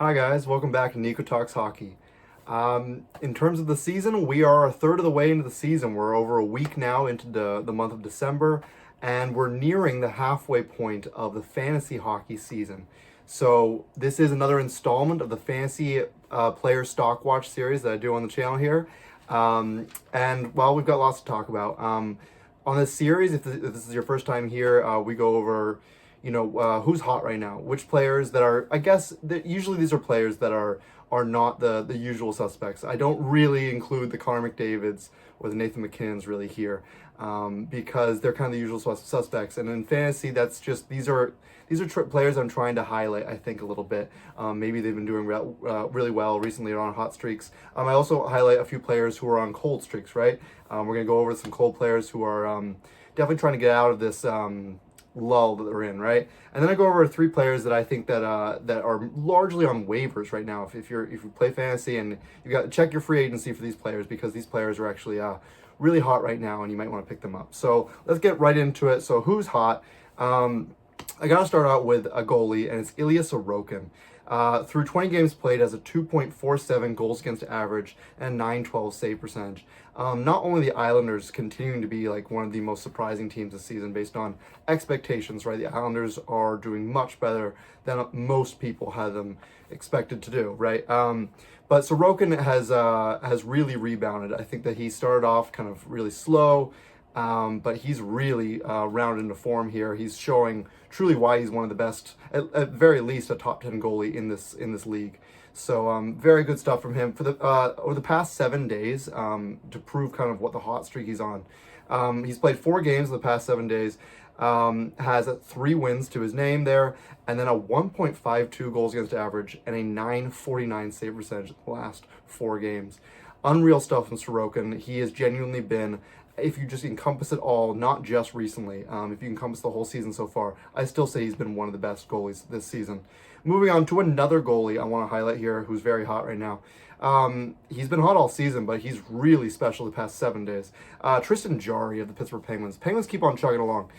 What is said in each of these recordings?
Hi guys, welcome back to Nico Talks Hockey. In terms of the season, we are a third of the way into the season. We're over a week now into the month of December, and we're nearing the halfway point of the fantasy hockey season. So this is another installment of the fantasy player stock watch series that I do on the channel here. And well, we've got lots to talk about. On this series, if this is your first time here, we go over who's hot right now, which players that are, I guess, usually these are players that are not the usual suspects. I don't really include the Connor McDavids or the Nathan McKinnons really here, because they're kind of the usual suspects. And in fantasy, that's just, these are players I'm trying to highlight, I think, a little bit. Maybe they've been doing really well recently on hot streaks. I also highlight a few players who are on cold streaks, right? We're going to go over some cold players who are definitely trying to get out of this lull that they're in, right? And then I go over three players that I think that are largely on waivers right now. If you play fantasy, and you got to check your free agency for these players, because these players are actually really hot right now, and you might want to pick them up. So let's get right into it. So who's hot? I got to start out with a goalie, and it's Ilya Sorokin. Through 20 games played, has a 2.47 goals against average and 912 save percentage. Not only the Islanders continuing to be like one of the most surprising teams this season based on expectations, right? The Islanders are doing much better than most people had them expected to do, right? But Sorokin has really rebounded. I think that he started off kind of really slow, but he's really rounded into form here. He's showing truly why he's one of the best, at very least a top 10 goalie in this league. So very good stuff from him for the over the past 7 days, to prove kind of what the hot streak he's on. He's played 4 games in the past 7 days, has 3 wins to his name there, and then a 1.52 goals against average and a 949 save percentage in the last 4 games. Unreal stuff from Sorokin. He has genuinely been, if you just encompass it all, not just recently, if you encompass the whole season so far, I still say he's been one of the best goalies this season. Moving on to another goalie I want to highlight here who's very hot right now. He's been hot all season, but he's really special the past 7 days. Tristan Jarry of the Pittsburgh Penguins. Penguins keep on chugging along.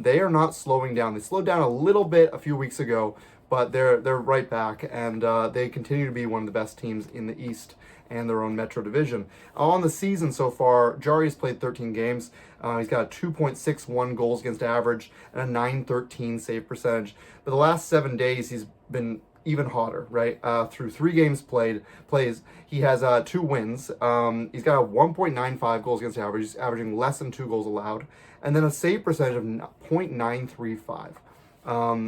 They are not slowing down. They slowed down a little bit a few weeks ago, but they're right back, and they continue to be one of the best teams in the East and their own Metro division. On the season so far, Jarry's played 13 games. He's got a 2.61 goals against average and a 913 save percentage. But the last 7 days, he's been even hotter, right? Through 3 games plays, he has 2 wins. He's got a 1.95 goals against average. He's averaging less than 2 goals allowed, and then a save percentage of 0.935.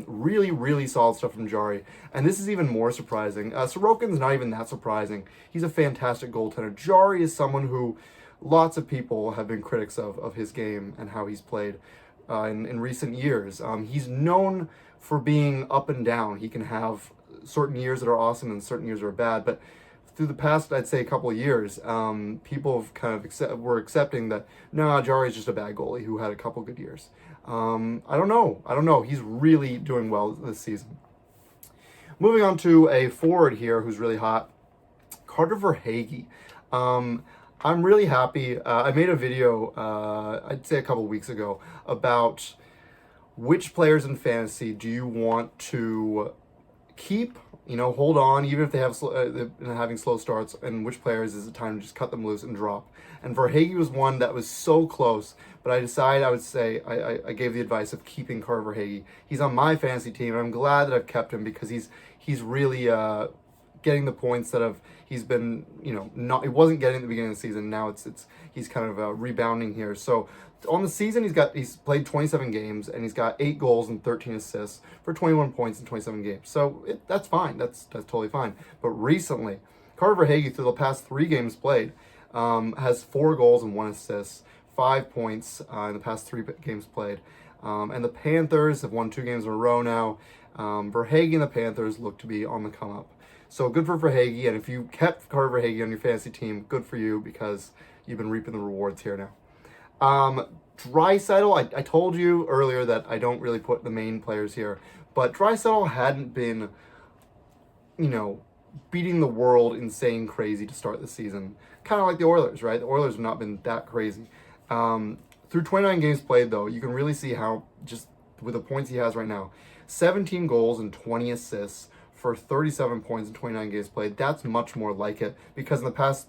Really, really solid stuff from Jarry. And this is even more surprising. Sorokin's not even that surprising. He's a fantastic goaltender. Jarry is someone who lots of people have been critics of his game and how he's played in recent years. He's known for being up and down. He can have certain years that are awesome and certain years that are bad, but through the past, I'd say, a couple of years, people have kind of were accepting that, no, Jarry's just a bad goalie who had a couple good years. I don't know. He's really doing well this season. Moving on to a forward here who's really hot, Carter Verhaeghe. I'm really happy. I made a video, I'd say a couple weeks ago, about which players in fantasy do you want to keep, hold on, even if they have having slow starts, and which players is it time to just cut them loose and drop. And Verhaeghe was one that was so close, but I decided I gave the advice of keeping Carter Verhaeghe. He's on my fantasy team, and I'm glad that I've kept him because he's really getting the points that he's been, not, he wasn't getting at the beginning of the season. Now he's kind of rebounding here. So on the season, he's played 27 games, and he's got 8 goals and 13 assists for 21 points in 27 games. So that's fine. That's totally fine. But recently, Carter Verhaeghe, through the past 3 games played, has 4 goals and 1 assist, 5 points in the past 3 games played. And the Panthers have won 2 games in a row now. Verhaeghe and the Panthers look to be on the come up. So good for Verhaeghe, and if you kept Carter Verhaeghe on your fantasy team, good for you, because you've been reaping the rewards here now. Draisaitl, I told you earlier that I don't really put the main players here, but Draisaitl hadn't been, beating the world insane crazy to start the season. Kind of like the Oilers, right? The Oilers have not been that crazy. Through 29 games played, though, you can really see how, just with the points he has right now, 17 goals and 20 assists for 37 points in 29 games played. That's much more like it, because in the past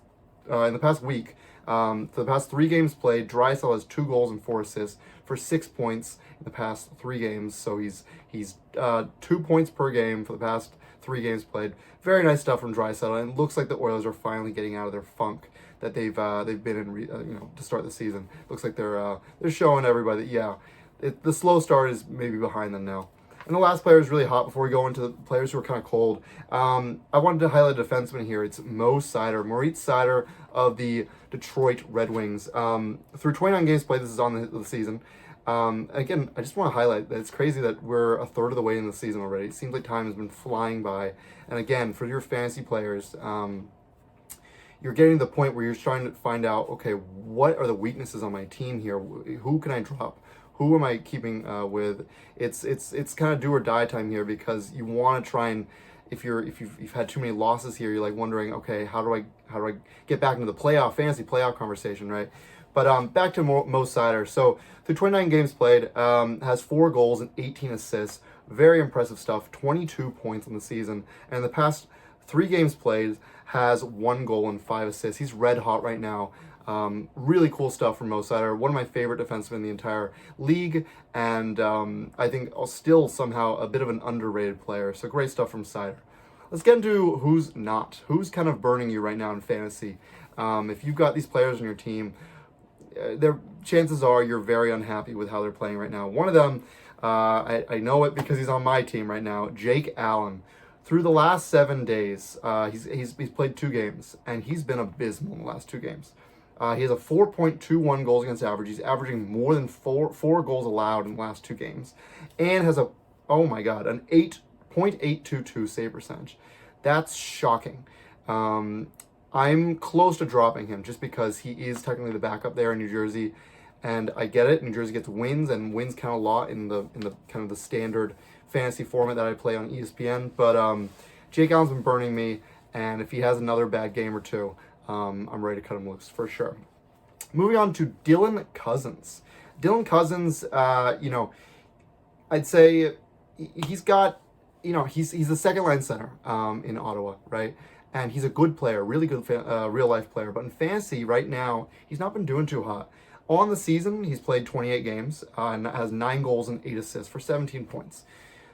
week, for the past 3 games played, Draisaitl has 2 goals and 4 assists for 6 points in the past 3 games. So he's 2 points per game for the past 3 games played. Very nice stuff from Draisaitl, and it looks like the Oilers are finally getting out of their funk that they've been in to start the season. Looks like they're showing everybody that the slow start is maybe behind them now. And the last player is really hot before we go into the players who are kind of cold. I wanted to highlight a defenseman here. It's Moritz Seider of the Detroit Red Wings. Through 29 games played, this is on the season. Again, I just want to highlight that it's crazy that we're a third of the way in the season already. It seems like time has been flying by. And again, for your fantasy players, you're getting to the point where you're trying to find out, okay, what are the weaknesses on my team here? Who can I drop? Who am I keeping with? It's kind of do or die time here, because you want to try and, if you've had too many losses here, you're like wondering, okay, how do I get back into the fantasy playoff conversation, right? But back to Mo Seider. So through 29 games played, has 4 goals and 18 assists. Very impressive stuff. 22 points in the season, and in the past 3 games played has 1 goal and 5 assists. He's red hot right now. Really cool stuff from Mo Seider, one of my favorite defensemen in the entire league, and I think still somehow a bit of an underrated player. So great stuff from Seider. Let's get into who's kind of burning you right now in fantasy. If you've got these players on your team, their chances are you're very unhappy with how they're playing right now. One of them, I know it because he's on my team right now, Jake Allen. Through the last 7 days, he's played 2 games, and he's been abysmal in the last 2 games. He has a 4.21 goals against average. He's averaging more than four goals allowed in the last 2 games, and has an 8.822 save percentage. That's shocking. I'm close to dropping him just because he is technically the backup there in New Jersey, and I get it. New Jersey gets wins, and wins count a lot in the kind of the standard fantasy format that I play on ESPN. But Jake Allen's been burning me, and if he has another bad game or 2, I'm ready to cut him loose for sure. Moving on to Dylan Cousins. Dylan Cousins, I'd say he's got, he's the second line center in Ottawa, right? And he's a good player, really good real life player. But in fantasy right now, he's not been doing too hot. On the season, he's played 28 games and has 9 goals and 8 assists for 17 points.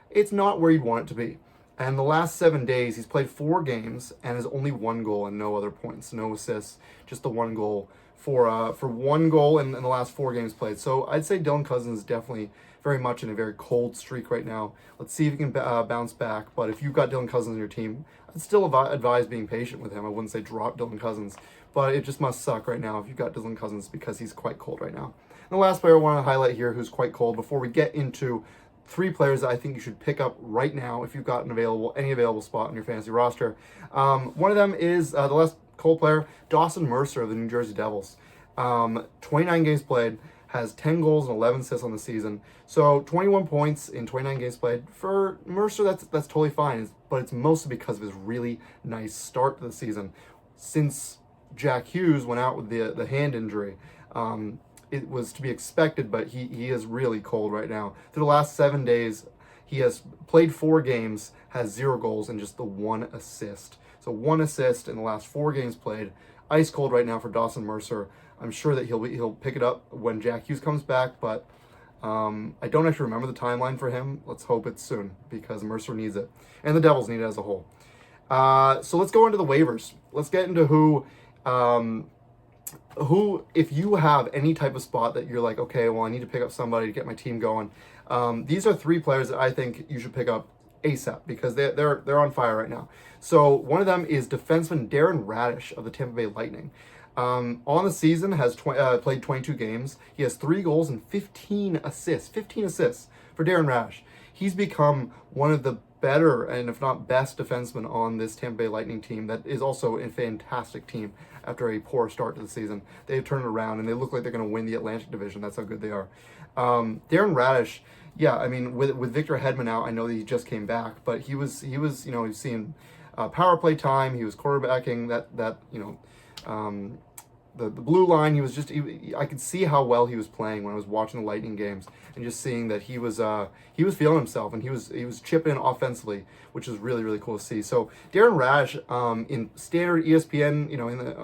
It's not where you'd want it to be. And the last 7 days, he's played 4 games and has only 1 goal and no other points, no assists, just the 1 goal for 1 goal in the last 4 games played. So I'd say Dylan Cousins is definitely very much in a very cold streak right now. Let's see if he can bounce back. But if you've got Dylan Cousins on your team, I'd still advise being patient with him. I wouldn't say drop Dylan Cousins, but it just must suck right now if you've got Dylan Cousins, because he's quite cold right now. And the last player I want to highlight here who's quite cold before we get into 3 players that I think you should pick up right now if you've got any available spot on your fantasy roster. One of them is the last cold player, Dawson Mercer of the New Jersey Devils. 29 games played, has 10 goals and 11 assists on the season. So 21 points in 29 games played. For Mercer, that's totally fine, but it's mostly because of his really nice start to the season. Since Jack Hughes went out with the hand injury, it was to be expected, but he is really cold right now. Through the last 7 days, he has played 4 games, has 0 goals, and just the 1 assist. So 1 assist in the last 4 games played. Ice cold right now for Dawson Mercer. I'm sure that he'll pick it up when Jack Hughes comes back, but I don't actually remember the timeline for him. Let's hope it's soon, because Mercer needs it, and the Devils need it as a whole. So let's go into the waivers. Let's get into who, if you have any type of spot that you're like, okay, well, I need to pick up somebody to get my team going. These are 3 players that I think you should pick up ASAP, because they're on fire right now. So one of them is defenseman Darren Radish of the Tampa Bay Lightning. On the season, has played 22 games. He has 3 goals and 15 assists. 15 assists for Darren Radish. He's become one of the better, and if not best, defenseman on this Tampa Bay Lightning team that is also a fantastic team after a poor start to the season. They've turned it around, and they look like they're going to win the Atlantic Division. That's how good they are. Darren Radish, yeah, I mean, with Victor Hedman out, I know that he just came back, but he was seeing power play time. He was quarterbacking that the blue line. I could see how well he was playing when I was watching the Lightning games, and just seeing that he was feeling himself, and he was chipping in offensively, which is really, really cool to see. So Darren Rash, in standard ESPN,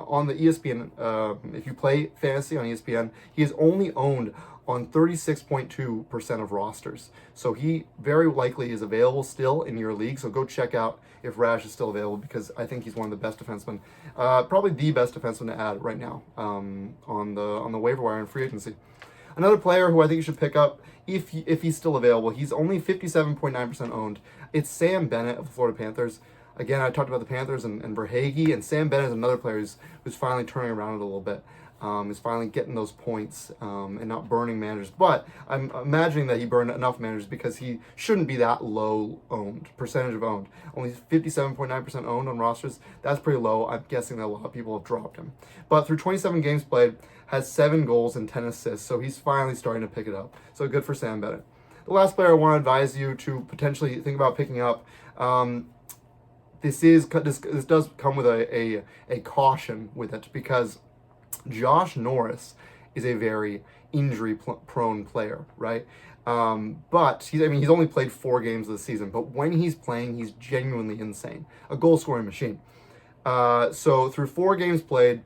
on the ESPN, if you play fantasy on ESPN, he is only owned on 36.2% of rosters. So he very likely is available still in your league. So go check out if Rash is still available, because I think he's one of the best defensemen, probably the best defenseman to add right now, on the waiver wire and free agency. Another player who I think you should pick up if he's still available. He's only 57.9% owned. It's Sam Bennett of the Florida Panthers. Again, I talked about the Panthers and Verhaeghe, and Sam Bennett is another player who's finally turning around it a little bit. Is finally getting those points, and not burning managers. But I'm imagining that he burned enough managers, because he shouldn't be that low percentage of owned. Only 57.9% owned on rosters. That's pretty low. I'm guessing that a lot of people have dropped him. But through 27 games played, has 7 goals and 10 assists. So he's finally starting to pick it up. So good for Sam Bennett. The last player I want to advise you to potentially think about picking up. This does come with a caution with it, because Josh Norris is a very injury-prone player, right? But he's only played 4 games of the season, but when he's playing, he's genuinely insane. A goal-scoring machine. So through 4 games played,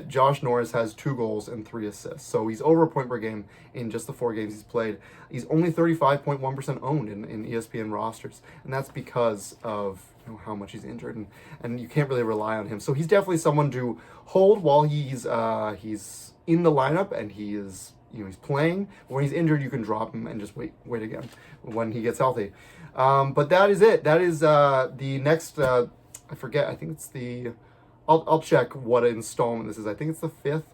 Josh Norris has 2 goals and 3 assists. So he's over a point per game in just the 4 games he's played. He's only 35.1% owned in ESPN rosters, and that's because of how much he's injured, and you can't really rely on him. So he's definitely someone to hold while he's in the lineup and he's playing. When he's injured, you can drop him and just wait again when he gets healthy. But that is it. That is the next. I forget. I think it's the. I'll check what installment this is. I think it's the 5th.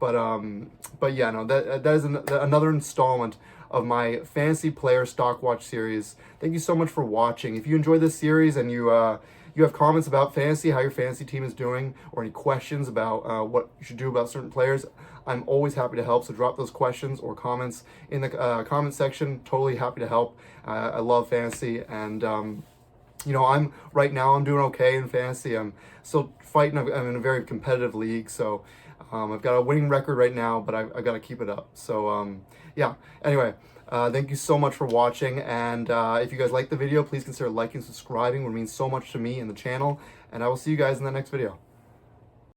But yeah, no, that is another installment of my Fantasy Player Stock Watch series. Thank you so much for watching. If you enjoyed this series and you have comments about fantasy, how your fantasy team is doing, or any questions about what you should do about certain players, I'm always happy to help. So drop those questions or comments in the comment section. Totally happy to help. I love fantasy, and I'm doing okay in fantasy. I'm still fighting. I'm in a very competitive league, so I've got a winning record right now, but I've got to keep it up. So yeah. Anyway, thank you so much for watching, and if you guys like the video, please consider liking, subscribing. It would mean so much to me and the channel, and I will see you guys in the next video.